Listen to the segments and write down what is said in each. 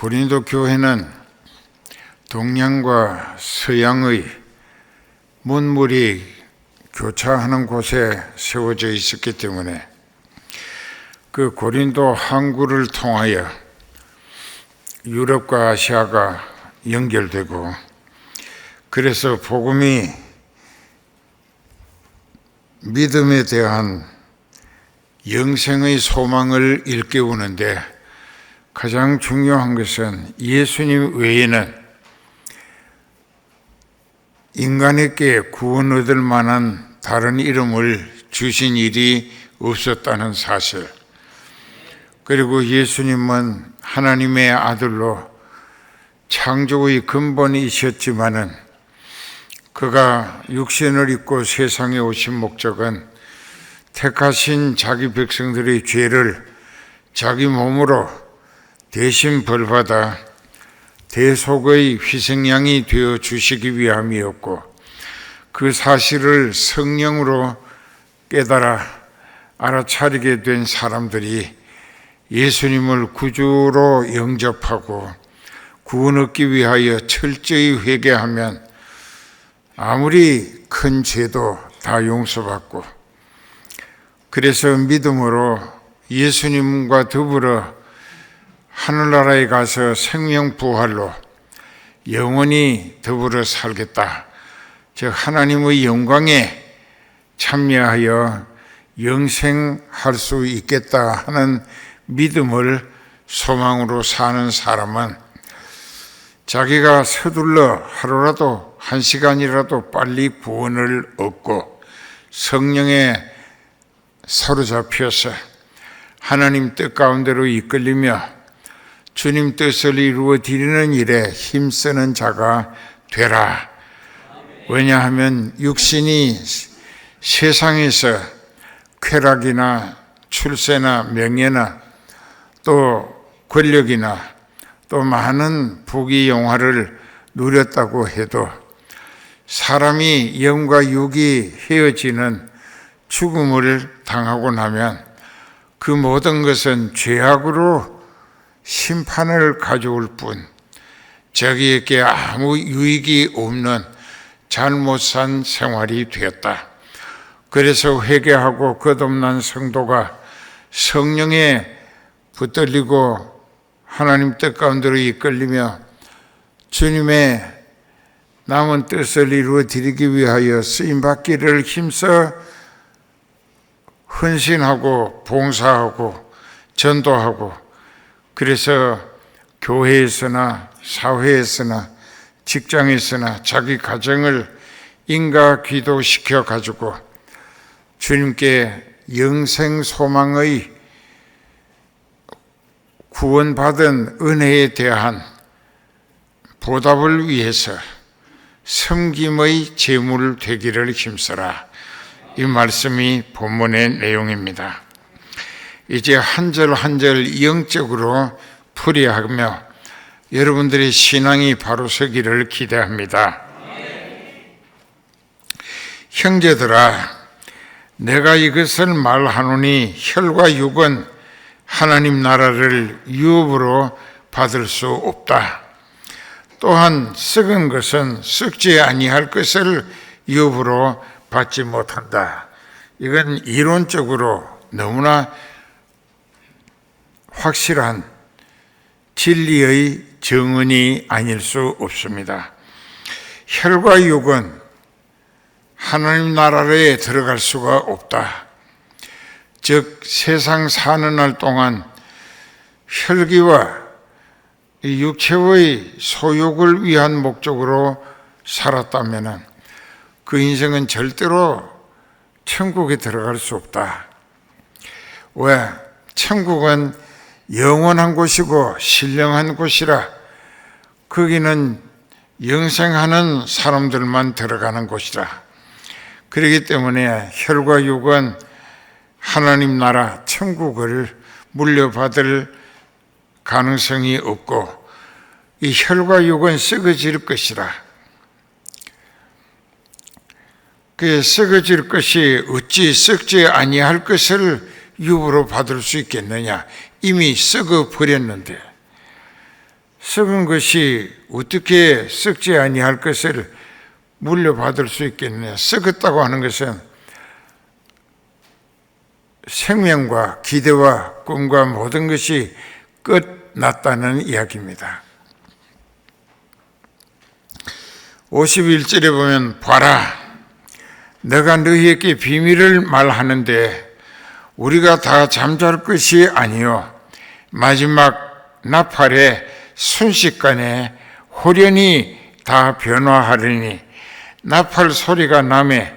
고린도 교회는 동양과 서양의 문물이 교차하는 곳에 세워져 있었기 때문에 그 고린도 항구를 통하여 유럽과 아시아가 연결되고, 그래서 복음이 믿음에 대한 영생의 소망을 일깨우는데 가장 중요한 것은 예수님 외에는 인간에게 구원 얻을 만한 다른 이름을 주신 일이 없었다는 사실, 그리고 예수님은 하나님의 아들로 창조의 근본이셨지만은 그가 육신을 입고 세상에 오신 목적은 택하신 자기 백성들의 죄를 자기 몸으로 대신 벌받아 대속의 희생양이 되어 주시기 위함이었고, 그 사실을 성령으로 깨달아 알아차리게 된 사람들이 예수님을 구주로 영접하고 구원 얻기 위하여 철저히 회개하면 아무리 큰 죄도 다 용서받고, 그래서 믿음으로 예수님과 더불어 하늘나라에 가서 생명부활로 영원히 더불어 살겠다, 즉 하나님의 영광에 참여하여 영생할 수 있겠다 하는 믿음을 소망으로 사는 사람은 자기가 서둘러 하루라도 한 시간이라도 빨리 구원을 얻고 성령에 사로잡혀서 하나님 뜻 가운데로 이끌리며 주님 뜻을 이루어 드리는 일에 힘쓰는 자가 되라. 왜냐하면 육신이 세상에서 쾌락이나 출세나 명예나 또 권력이나 또 많은 부귀 영화를 누렸다고 해도 사람이 영과 육이 헤어지는 죽음을 당하고 나면 그 모든 것은 죄악으로 심판을 가져올 뿐 자기에게 아무 유익이 없는 잘못 산 생활이 되었다. 그래서 회개하고 거듭난 성도가 성령에 붙들리고 하나님 뜻 가운데로 이끌리며 주님의 남은 뜻을 이루어 드리기 위하여 쓰임받기를 힘써 헌신하고 봉사하고 전도하고, 그래서 교회에서나 사회에서나 직장에서나 자기 가정을 인가 기도시켜 가지고 주님께 영생 소망의 구원받은 은혜에 대한 보답을 위해서 섬김의 제물 되기를 힘써라. 이 말씀이 본문의 내용입니다. 이제 한 절 한 절 영적으로 풀이하며 여러분들의 신앙이 바로 서기를 기대합니다. 형제들아, 내가 이것을 말하노니 혈과 육은 하나님 나라를 유업으로 받을 수 없다. 또한 썩은 것은 썩지 아니할 것을 유업으로 받지 못한다. 이건 이론적으로 너무나 확실한 진리의 정언이 아닐 수 없습니다. 혈과 육은 하나님 나라에 들어갈 수가 없다. 즉 세상 사는 날 동안 혈기와 육체의 소욕을 위한 목적으로 살았다면 그 인생은 절대로 천국에 들어갈 수 없다. 왜? 천국은 영원한 곳이고 신령한 곳이라 거기는 영생하는 사람들만 들어가는 곳이라. 그렇기 때문에 혈과 육은 하나님 나라 천국을 물려받을 가능성이 없고 이 혈과 육은 썩어질 것이라. 그 썩어질 것이 어찌 썩지 아니할 것을 유업으로 받을 수 있겠느냐. 이미 썩어 버렸는데 썩은 것이 어떻게 썩지 아니할 것을 물려받을 수 있겠느냐. 썩었다고 하는 것은 생명과 기대와 꿈과 모든 것이 끝났다는 이야기입니다. 51절에 보면 봐라, 내가 너희에게 비밀을 말하는데 우리가 다 잠잘 것이 아니요 마지막 나팔에 순식간에 홀연히 다 변화하리니 나팔 소리가 나매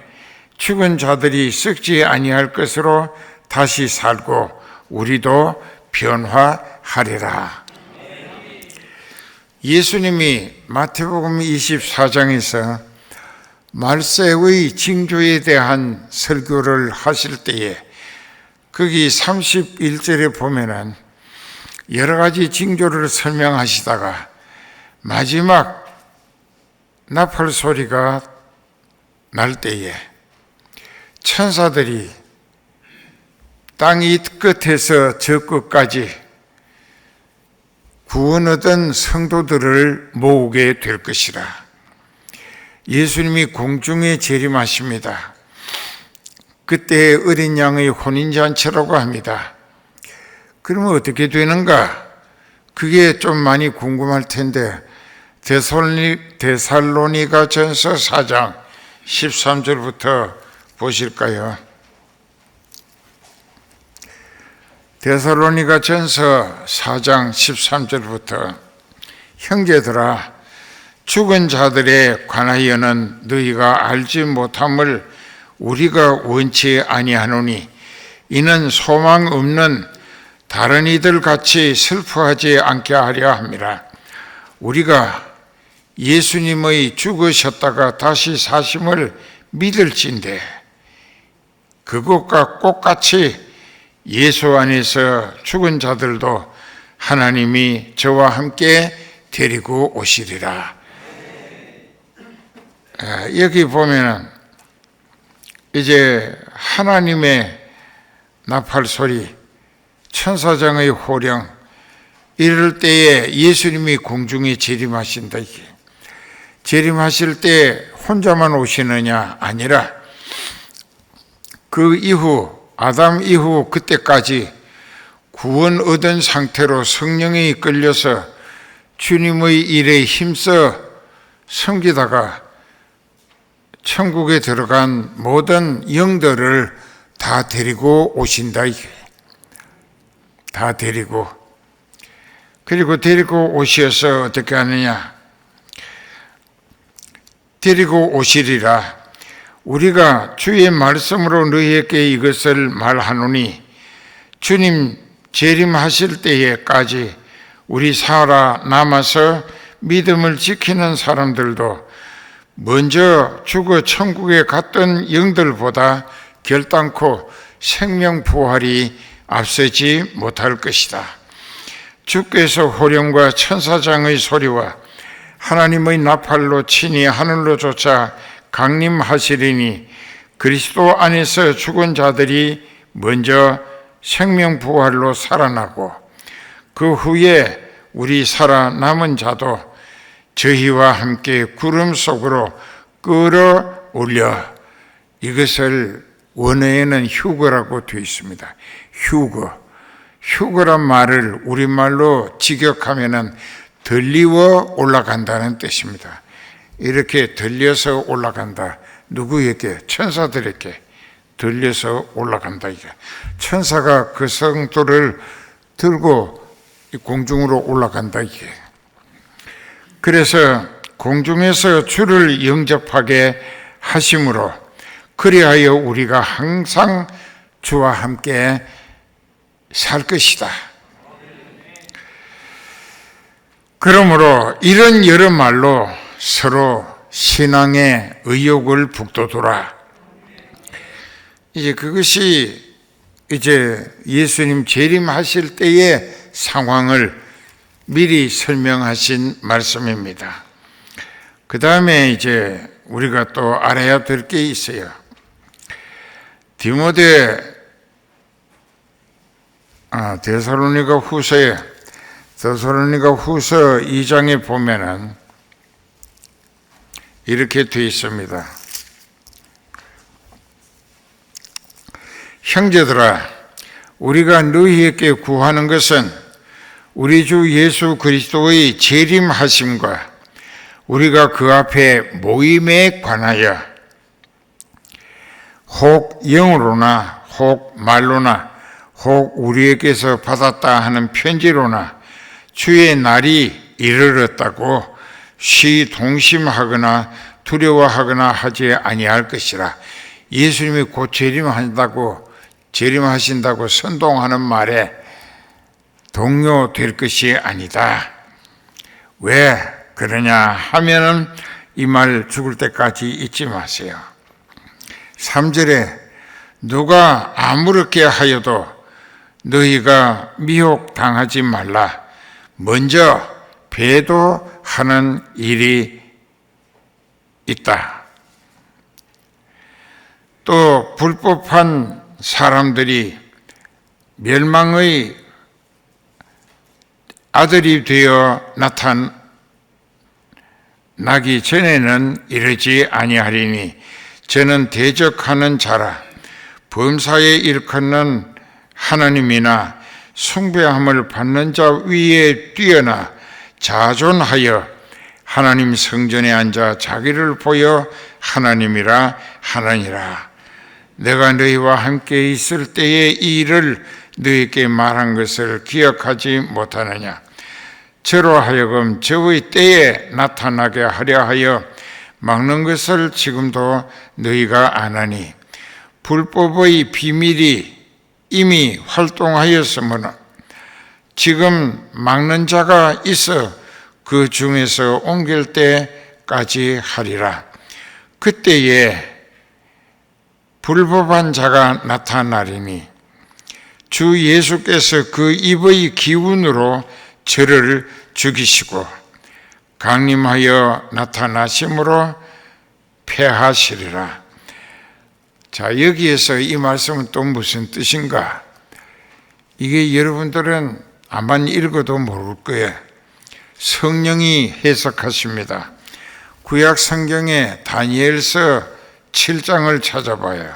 죽은 자들이 썩지 아니할 것으로 다시 살고 우리도 변화하리라. 예수님이 마태복음 24장에서 말세의 징조에 대한 설교를 하실 때에 거기 31절에 보면은 여러 가지 징조를 설명하시다가 마지막 나팔 소리가 날 때에 천사들이 땅 이 끝에서 저 끝까지 구원 얻은 성도들을 모으게 될 것이라. 예수님이 공중에 재림하십니다. 그때 어린 양의 혼인잔치라고 합니다. 그러면 어떻게 되는가? 그게 좀 많이 궁금할 텐데 데살로니가 전서 4장 13절부터 보실까요? 데살로니가 전서 4장 13절부터 형제들아, 죽은 자들에 관하여는 너희가 알지 못함을 우리가 원치 아니하노니 이는 소망 없는 다른 이들 같이 슬퍼하지 않게 하려 함이라. 우리가 예수님의 죽으셨다가 다시 사심을 믿을진대 그것과 똑같이 예수 안에서 죽은 자들도 하나님이 저와 함께 데리고 오시리라. 여기 보면은 이제 하나님의 나팔 소리, 천사장의 호령, 이럴 때에 예수님이 공중에 재림하신다. 재림하실 때 혼자만 오시느냐? 아니라 그 이후 아담 이후 그때까지 구원 얻은 상태로 성령에 이끌려서 주님의 일에 힘써 섬기다가 천국에 들어간 모든 영들을 다 데리고 오신다. 다 데리고. 그리고 데리고 오셔서 어떻게 하느냐? 데리고 오시리라. 우리가 주의 말씀으로 너희에게 이것을 말하노니 주님 재림하실 때에까지 우리 살아 남아서 믿음을 지키는 사람들도 먼저 죽어 천국에 갔던 영들보다 결단코 생명 부활이 앞서지 못할 것이다. 주께서 호령과 천사장의 소리와 하나님의 나팔로 친히 하늘로 쫓아 강림하시리니 그리스도 안에서 죽은 자들이 먼저 생명 부활로 살아나고 그 후에 우리 살아남은 자도 저희와 함께 구름 속으로 끌어올려, 이것을 원어에는 휴거라고 되어 있습니다. 휴거란 말을 우리말로 직역하면은 들리워 올라간다는 뜻입니다. 이렇게 들려서 올라간다. 누구에게? 천사들에게 들려서 올라간다. 이게 천사가 그 성도를 들고 공중으로 올라간다. 이게 그래서 공중에서 주를 영접하게 하심으로 그리하여 우리가 항상 주와 함께 살 것이다. 그러므로 이런 여러 말로 서로 신앙의 의욕을 북돋우라. 이제 그것이 이제 예수님 재림하실 때의 상황을 미리 설명하신 말씀입니다. 그 다음에 이제 우리가 또 알아야 될 게 있어요. 데살로니가 후서에 데살로니가 후서 2장에 보면은 이렇게 되어 있습니다. 형제들아, 우리가 너희에게 구하는 것은 우리 주 예수 그리스도의 재림하심과 우리가 그 앞에 모임에 관하여 혹 영으로나 혹 말로나 혹 우리에게서 받았다 하는 편지로나 주의 날이 이르렀다고 시동심하거나 두려워하거나 하지 아니할 것이라. 예수님이 곧 재림하신다고 선동하는 말에 동요될 것이 아니다. 왜 그러냐 하면은 이 말 죽을 때까지 잊지 마세요. 3절에 누가 아무렇게 하여도 너희가 미혹당하지 말라. 먼저 배도하는 일이 있다. 또 불법한 사람들이 멸망의 아들이 되어 나타나기 전에는 이르지 아니하리니 저는 대적하는 자라. 범사에 일컫는 하나님이나 숭배함을 받는 자 위에 뛰어나 자존하여 하나님 성전에 앉아 자기를 보여 하나님이라 하느니라. 내가 너희와 함께 있을 때에 이 일을 너희에게 말한 것을 기억하지 못하느냐. 저로 하여금 저의 때에 나타나게 하려 하여 막는 것을 지금도 너희가 아나니 불법의 비밀이 이미 활동하였으므로 지금 막는 자가 있어 그 중에서 옮길 때까지 하리라. 그때에 불법한 자가 나타나리니 주 예수께서 그 입의 기운으로 저를 죽이시고 강림하여 나타나심으로 패하시리라. 자, 여기에서 이 말씀은 또 무슨 뜻인가? 이게 여러분들은 아마 읽어도 모를 거예요. 성령이 해석하십니다. 구약 성경에 다니엘서 7장을 찾아봐요.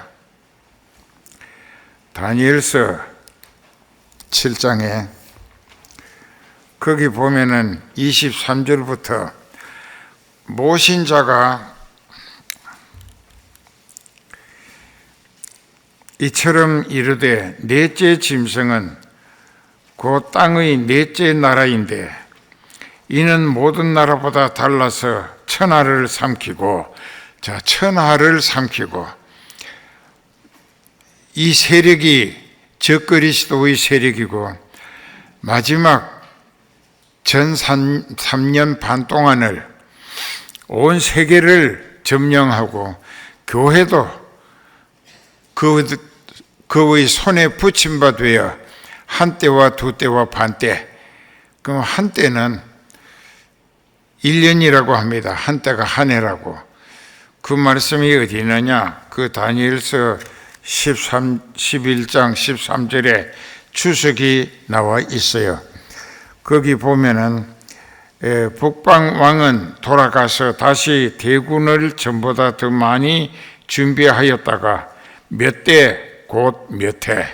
다니엘서 7장에 거기 보면은 23절부터 모신 자가 이처럼 이르되 넷째 짐승은 곧 땅의 넷째 나라인데 이는 모든 나라보다 달라서 천하를 삼키고, 자, 천하를 삼키고 이 세력이 적그리스도의 세력이고 마지막 전 3년 반 동안을 온 세계를 점령하고 교회도 그의 손에 붙임바 되어 한때와 두때와 반때, 그럼 한때는 1년이라고 합니다. 한때가 한 해라고. 그 말씀이 어디 있느냐? 그 다니엘서 11장 13절에 추석이 나와 있어요. 거기 보면은 북방 왕은 돌아가서 다시 대군을 전보다 더 많이 준비하였다가 몇 대 곧 몇 해.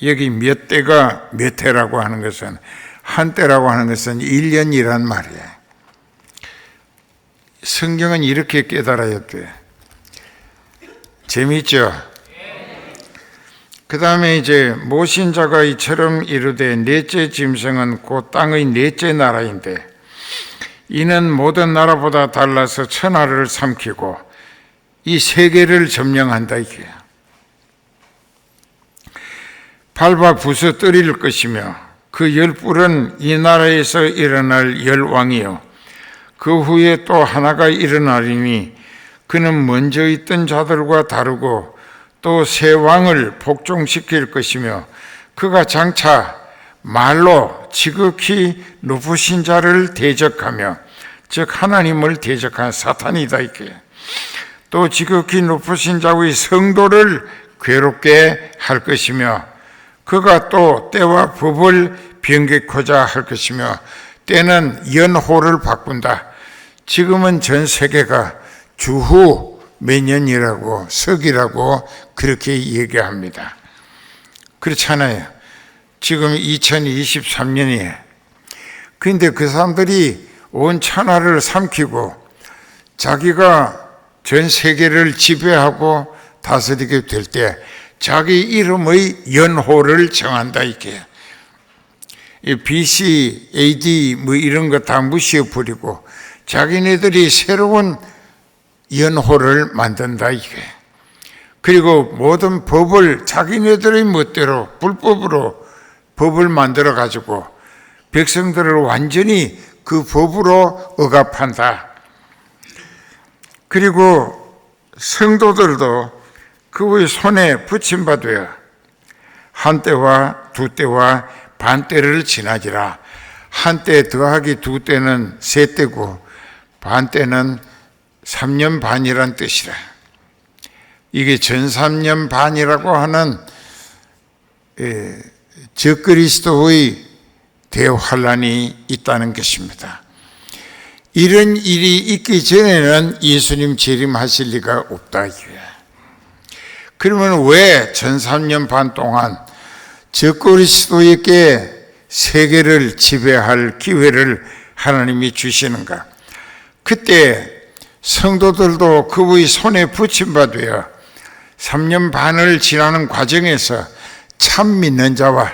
여기 몇 대가 몇 해라고 하는 것은, 한때라고 하는 것은 1년이란 말이에요. 성경은 이렇게 깨달아야 돼. 재미있죠? 그 다음에 이제 모신 자가 이처럼 이르되 넷째 짐승은 곧 땅의 넷째 나라인데 이는 모든 나라보다 달라서 천하를 삼키고 이 세계를 점령한다 이게. 밟아 부서뜨릴 것이며 그 열불은 이 나라에서 일어날 열왕이요 그 후에 또 하나가 일어나리니 그는 먼저 있던 자들과 다르고 또 새 왕을 복종시킬 것이며 그가 장차 말로 지극히 높으신 자를 대적하며, 즉 하나님을 대적한 사탄이다 이게. 또 지극히 높으신 자의 성도를 괴롭게 할 것이며 그가 또 때와 법을 변개코자 할 것이며 때는 연호를 바꾼다. 지금은 전 세계가 주후 몇 년이라고 서기라고 그렇게 얘기합니다. 그렇잖아요. 지금 2023년이에요. 그런데 그 사람들이 온 천하를 삼키고 자기가 전 세계를 지배하고 다스리게 될 때 자기 이름의 연호를 정한다 이게. BC, AD 뭐 이런 거 다 무시해 버리고 자기네들이 새로운 연호를 만든다 이게. 그리고 모든 법을 자기네들의 멋대로 불법으로 법을 만들어 가지고 백성들을 완전히 그 법으로 억압한다. 그리고 성도들도 그의 손에 붙임받으여 한때와 두때와 반때를 지나지라. 한때 더하기 두때는 세때고 반때는 3년 반이란 뜻이라. 이게 전 3년 반이라고 하는 적그리스도의 대환란이 있다는 것입니다. 이런 일이 있기 전에는 예수님 재림하실 리가 없다. 그러면 왜 1300년 반 동안 적그리스도에게 세계를 지배할 기회를 하나님이 주시는가? 그때 성도들도 그의 손에 붙임받으여 3년 반을 지나는 과정에서 참 믿는 자와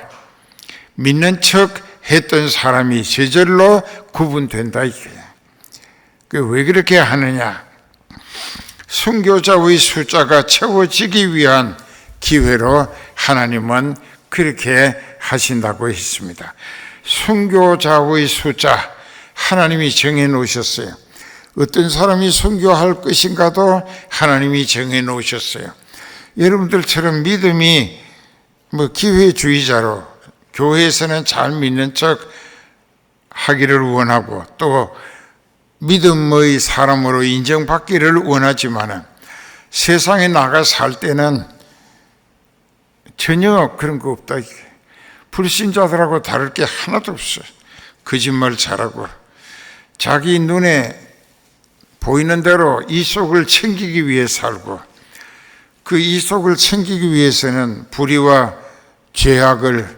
믿는 척 했던 사람이 저절로 구분된다. 왜 그렇게 하느냐? 순교자의 숫자가 채워지기 위한 기회로 하나님은 그렇게 하신다고 했습니다. 순교자의 숫자 하나님이 정해 놓으셨어요. 어떤 사람이 순교할 것인가도 하나님이 정해 놓으셨어요. 여러분들처럼 믿음이 기회주의자로 교회에서는 잘 믿는 척 하기를 원하고 또 믿음의 사람으로 인정받기를 원하지만 세상에 나가 살 때는 전혀 그런 거 없다. 불신자들하고 다를 게 하나도 없어요. 거짓말 잘하고 자기 눈에 보이는 대로 이속을 챙기기 위해 살고 그 이속을 챙기기 위해서는 불의와 죄악을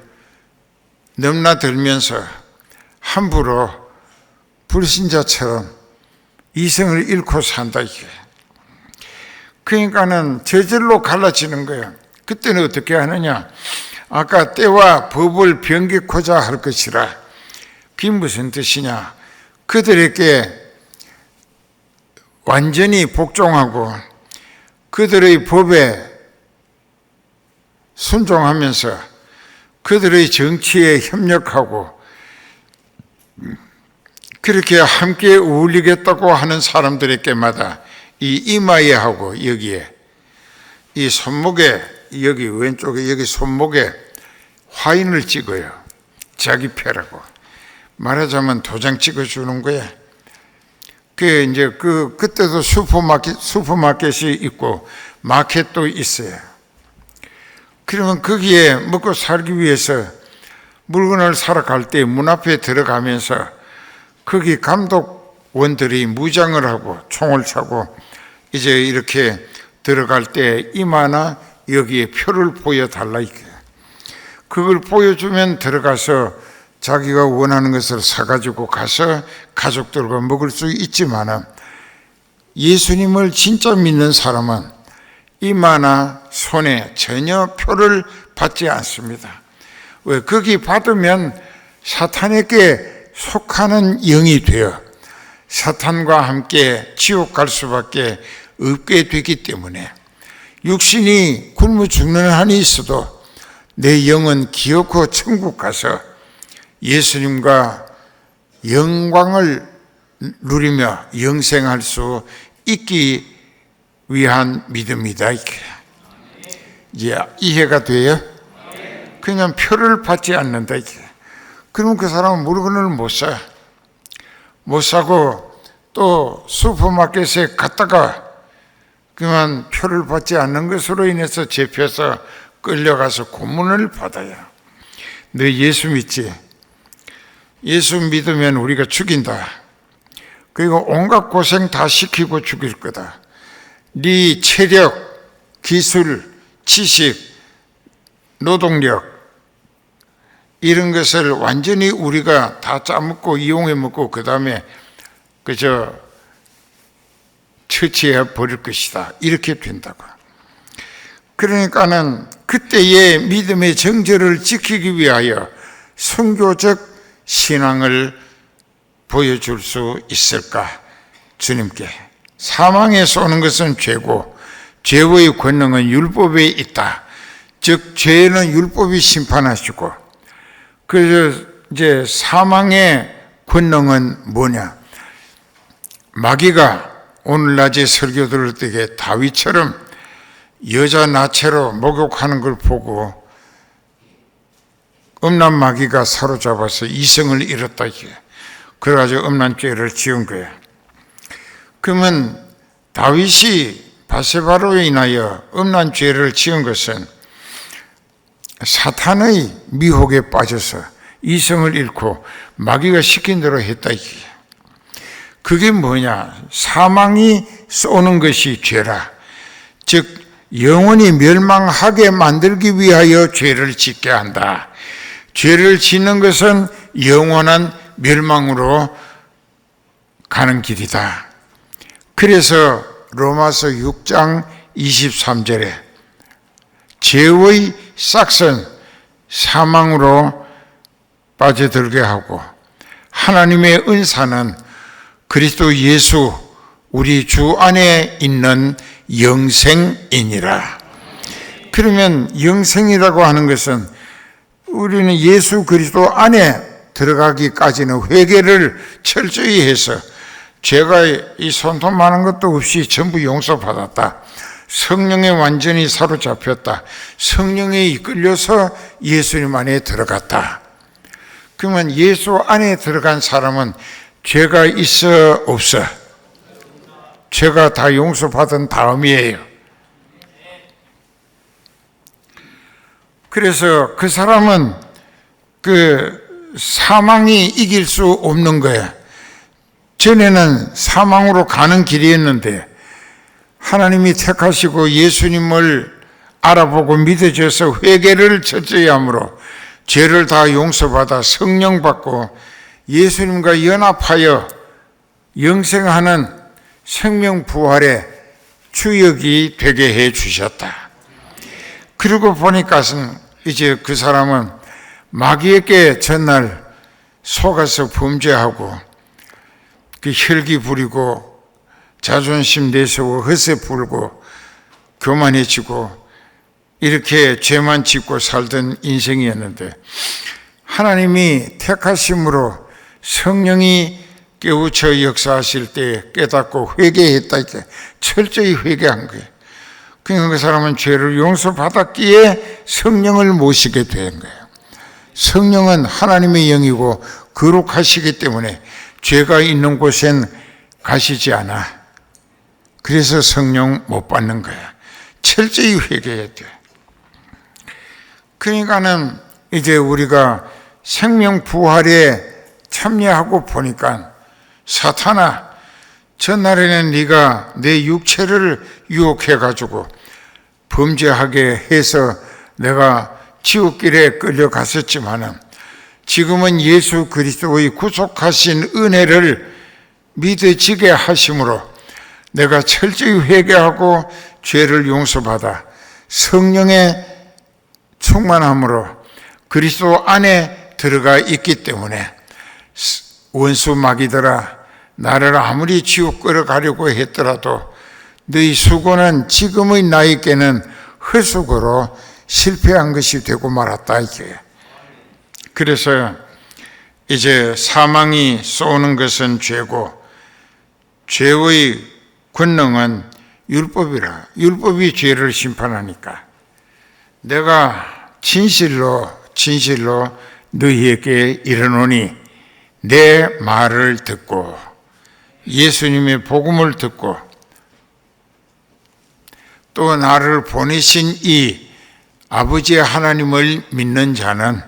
넘나들면서 함부로 불신자처럼 이성을 잃고 산다 이게. 그러니까는 저절로 갈라지는 거예요. 그때는 어떻게 하느냐? 아까 때와 법을 변개코자 할 것이라. 그게 무슨 뜻이냐? 그들에게 완전히 복종하고 그들의 법에 순종하면서 그들의 정치에 협력하고 그렇게 함께 어울리겠다고 하는 사람들에게마다 이 이마에 하고 여기에 이 손목에 여기 왼쪽에 여기 손목에 화인을 찍어요. 자기 패라고. 말하자면 도장 찍어주는 거야. 그때도 슈퍼마켓이 있고 마켓도 있어요. 그러면 거기에 먹고 살기 위해서 물건을 사러 갈 때 문 앞에 들어가면서 거기 감독원들이 무장을 하고 총을 차고 이제 이렇게 들어갈 때 이마나 여기에 표를 보여달라 이게. 그걸 보여주면 들어가서 자기가 원하는 것을 사가지고 가서 가족들과 먹을 수 있지만 예수님을 진짜 믿는 사람은 이마나 손에 전혀 표를 받지 않습니다. 왜? 거기 받으면 사탄에게 속하는 영이 되어 사탄과 함께 지옥 갈 수밖에 없게 되기 때문에 육신이 굶어 죽는 한이 있어도 내 영은 기어코 천국 가서 예수님과 영광을 누리며 영생할 수 있기 위한 믿음이다. 이제 이해가 돼요? 그냥 표를 받지 않는다. 그러면 그 사람은 물건을 못 사. 못 사고 또 슈퍼마켓에 갔다가 그만 표를 받지 않는 것으로 인해서 잡혀서 끌려가서 고문을 받아야. 너 예수 믿지? 예수 믿으면 우리가 죽인다. 그리고 온갖 고생 다 시키고 죽일 거다. 네 체력, 기술, 지식, 노동력 이런 것을 완전히 우리가 다 짜먹고 이용해 먹고 그 다음에 그저 처치해 버릴 것이다. 이렇게 된다고. 그러니까는 그때의 믿음의 정절을 지키기 위하여 선교적 신앙을 보여줄 수 있을까? 주님께. 사망에 쏘는 것은 죄고 죄의 권능은 율법에 있다. 즉 죄는 율법이 심판하시고, 그래서 이제 사망의 권능은 뭐냐? 마귀가 오늘 낮에 설교 들을 때에 다윗처럼 여자 나체로 목욕하는 걸 보고 음란 마귀가 사로잡아서 이성을 잃었다 이게. 그래가지고 음란죄를 지은 거야. 그러면 다윗이 바세바로 인하여 음란죄를 지은 것은 사탄의 미혹에 빠져서 이성을 잃고 마귀가 시킨 대로 했다 이게. 그게 뭐냐? 사망이 쏘는 것이 죄라. 즉 영원히 멸망하게 만들기 위하여 죄를 짓게 한다. 죄를 짓는 것은 영원한 멸망으로 가는 길이다. 그래서 로마서 6장 23절에 죄의 싹은 사망으로 빠져들게 하고 하나님의 은사는 그리스도 예수 우리 주 안에 있는 영생이니라. 그러면 영생이라고 하는 것은 우리는 예수 그리스도 안에 들어가기까지는 회개를 철저히 해서 죄가 이 손톱 많은 것도 없이 전부 용서받았다. 성령에 완전히 사로잡혔다. 성령에 이끌려서 예수님 안에 들어갔다. 그러면 예수 안에 들어간 사람은 죄가 있어 없어? 죄가 다 용서받은 다음이에요. 그래서 그 사람은 그 사망이 이길 수 없는 거야. 전에는 사망으로 가는 길이었는데 하나님이 택하시고 예수님을 알아보고 믿어져서 회개를 철저히 함으로 죄를 다 용서받아 성령 받고 예수님과 연합하여 영생하는 생명 부활의 주역이 되게 해 주셨다. 그러고 보니까는 이제 그 사람은 마귀에게 전날 속아서 범죄하고 그 혈기 부리고 자존심 내세우고 허세 부르고 교만해지고 이렇게 죄만 짓고 살던 인생이었는데 하나님이 택하심으로 성령이 깨우쳐 역사하실 때 깨닫고 회개했다 이렇게 철저히 회개한 거예요. 그러니까 그 사람은 죄를 용서받았기에 성령을 모시게 된 거예요. 성령은 하나님의 영이고 거룩하시기 때문에 죄가 있는 곳엔 가시지 않아. 그래서 성령 못 받는 거야. 철저히 회개해야 돼. 그러니까는 이제 우리가 생명 부활에 참여하고 보니까 사탄아, 전날에는 네가 내 육체를 유혹해가지고 범죄하게 해서 내가 지옥길에 끌려갔었지만은 지금은 예수 그리스도의 구속하신 은혜를 믿어지게 하심으로 내가 철저히 회개하고 죄를 용서받아 성령의 충만함으로 그리스도 안에 들어가 있기 때문에 원수 마귀들아, 나를 아무리 지옥 끌어가려고 했더라도 너희 수고는 지금의 나에게는 헛수고로 실패한 것이 되고 말았다 이게. 그래서 이제 사망이 쏘는 것은 죄고 죄의 권능은 율법이라. 율법이 죄를 심판하니까 내가 진실로 너희에게 이르노니 내 말을 듣고 예수님의 복음을 듣고 또 나를 보내신 이 아버지의 하나님을 믿는 자는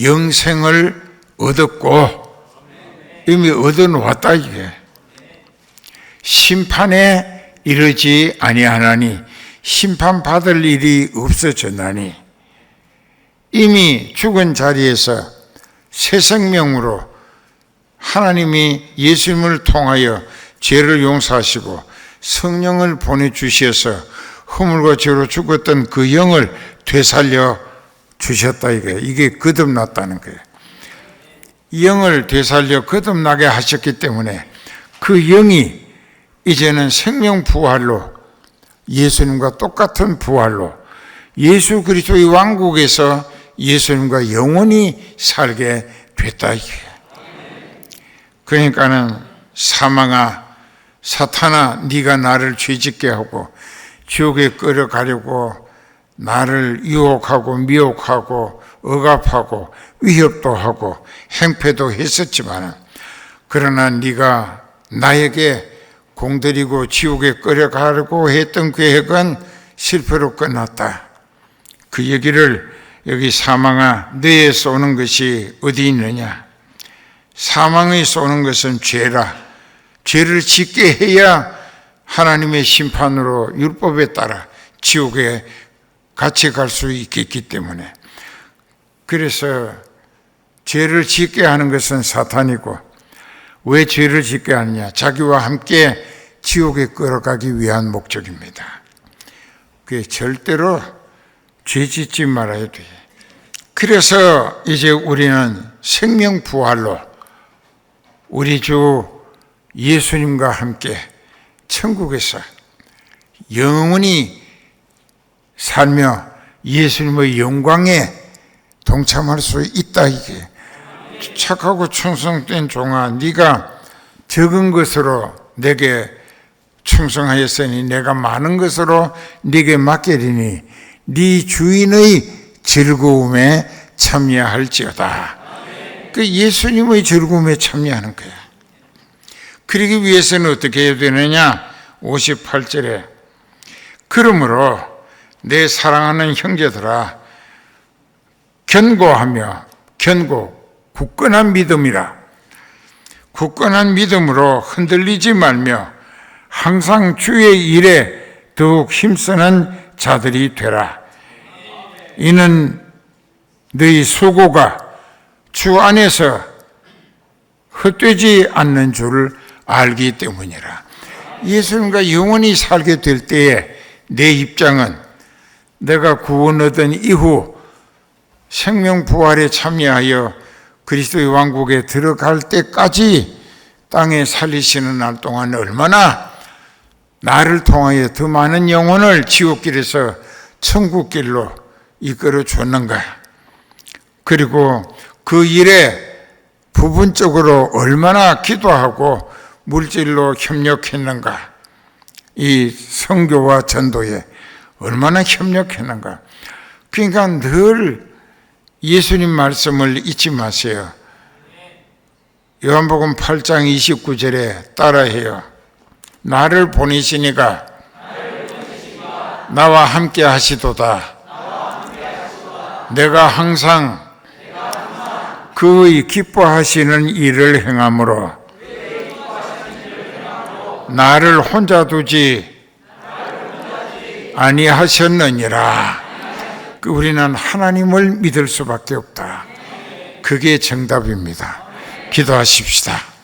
영생을 얻었고 이미 얻어놓았다 이게. 심판에 이르지 아니하나니 심판받을 일이 없어졌나니 이미 죽은 자리에서 새 생명으로 하나님이 예수님을 통하여 죄를 용서하시고 성령을 보내주셔서 허물과 죄로 죽었던 그 영을 되살려 주셨다 이게 거듭났다는 거예요. 영을 되살려 거듭나게 하셨기 때문에 그 영이 이제는 생명 부활로 예수님과 똑같은 부활로 예수 그리스도의 왕국에서 예수님과 영원히 살게 됐다 이거예요. 그러니까는 사망아 사탄아 네가 나를 죄짓게 하고 지옥에 끌어가려고 나를 유혹하고 미혹하고 억압하고 위협도 하고 행패도 했었지만 그러나 네가 나에게 공들이고 지옥에 끌어가려고 했던 계획은 실패로 끝났다. 그 얘기를 여기 사망아 너에 쏘는 것이 어디 있느냐. 사망에 쏘는 것은 죄라. 죄를 짓게 해야 하나님의 심판으로 율법에 따라 지옥에 같이 갈 수 있겠기 때문에 그래서 죄를 짓게 하는 것은 사탄이고 왜 죄를 짓게 하느냐? 자기와 함께 지옥에 끌어가기 위한 목적입니다. 그게 절대로 죄 짓지 말아야 돼. 그래서 이제 우리는 생명 부활로 우리 주 예수님과 함께 천국에서 영원히 살며 예수님의 영광에 동참할 수 있다 이게. 착하고 충성된 종아 네가 적은 것으로 내게 충성하였으니 내가 많은 것으로 네게 맡기리니 네 주인의 즐거움에 참여할지어다. 그 예수님의 즐거움에 참여하는 거야. 그러기 위해서는 어떻게 해야 되느냐? 58절에 그러므로 내 사랑하는 형제들아 견고하며 굳건한 믿음이라. 굳건한 믿음으로 흔들리지 말며 항상 주의 일에 더욱 힘쓰는 자들이 되라. 이는 너희 수고가 주 안에서 헛되지 않는 줄을 알기 때문이라. 예수님과 영원히 살게 될 때에 내 입장은 내가 구원 얻은 이후 생명 부활에 참여하여 그리스도의 왕국에 들어갈 때까지 땅에 살리시는 날 동안 얼마나 나를 통하여 더 많은 영혼을 지옥길에서 천국길로 이끌어 줬는가. 그리고 그 일에 부분적으로 얼마나 기도하고 물질로 협력했는가. 이 선교와 전도에 얼마나 협력했는가. 그러니까 늘 예수님 말씀을 잊지 마세요. 요한복음 8장 29절에 따라해요. 나를 보내시니가 나와 함께 하시도다. 내가 항상 그의 기뻐하시는 일을 행함으로 나를 혼자 두지 아니하셨느니라. 우리는 하나님을 믿을 수밖에 없다. 그게 정답입니다. 기도하십시다.